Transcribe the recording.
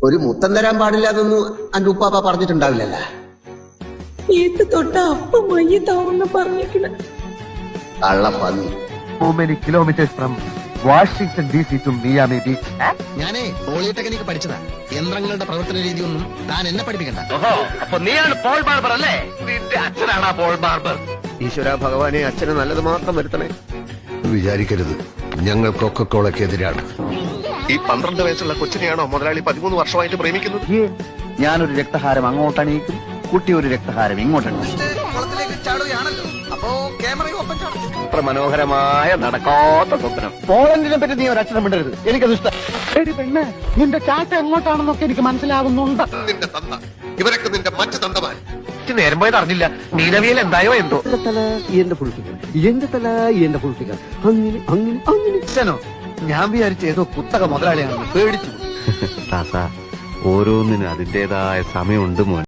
ഒരു മുത്തം തരാൻ പാടില്ല എന്നൊന്നും എന്റെ ഉപ്പാപ്പ പറഞ്ഞിട്ടുണ്ടാവില്ലല്ലോ. ഏത് തൊട്ട അപ്പം മയ്യത്താവുന്ന പറഞ്ഞേക്കണ കള്ളപ്പന്നി. How many kilometers from Washington DC to Miami Beach? ഞാനേ പോളിടെക്നിക്ക് പഠിച്ചതാ. യന്ത്രങ്ങളുടെ പ്രവർത്തന രീതിയൊന്നും താൻ എന്നെ പഠിപ്പിക്കണ്ട. അപ്പൊ നീയാണ് പോൾ ബാർബർ അല്ലേ? നിന്റെ അച്ഛനാണ് പോൾ ബാർബർ. ഈശ്വര ഭഗവാനെ, അച്ഛന് നല്ലത് മാത്രം വരുത്തണേ. വിചാരിക്കരുത് ഞങ്ങൾ കൊക്കക്കോളക്കെതിരാണ്. ഈ 12 വയസ്സുള്ള കൊച്ചിനെയാണോ മുതലാളി 13 വർഷമായിട്ട് പ്രേമിക്കുന്നത്? ഞാനൊരു രക്തഹാരം അങ്ങോട്ടണിയിക്കും, കുട്ടി ഒരു രക്തഹാരം ഇങ്ങോട്ടണിയിക്കും. അത്ര മനോഹരമായ നടക്കാത്ത സ്വപ്നം. പോളണ്ടിനെ പറ്റി നീ ഒരു അക്ഷരം വിടരുത്, എനിക്കത് ഇഷ്ടം. പെണ്ണ്, നിന്റെ ചാട്ട എങ്ങോട്ടാണെന്നൊക്കെ എനിക്ക് മനസ്സിലാവുന്നുണ്ട്. നിന്റെ തന്ത, ഇവരൊക്കെ നിന്റെ മറ്റു തന്തമാർ. നേരം പോയത് അറിഞ്ഞില്ല. നീലവിയൽ എന്തായോ എന്തോ. തല എന്റെ ഫുൾ ഫിഗർ, എന്റെ തല എന്റെ ഫുൾ ഫിഗർ, അങ്ങനെ അങ്ങനെ അങ്ങനെ. ഞാൻ വിചാരിച്ച ഏതോ കുത്തക മുതലാളിയാണെന്ന് പേടിച്ചു. ഓരോന്നിനും അതിന്റേതായ സമയമുണ്ട് മോൻ.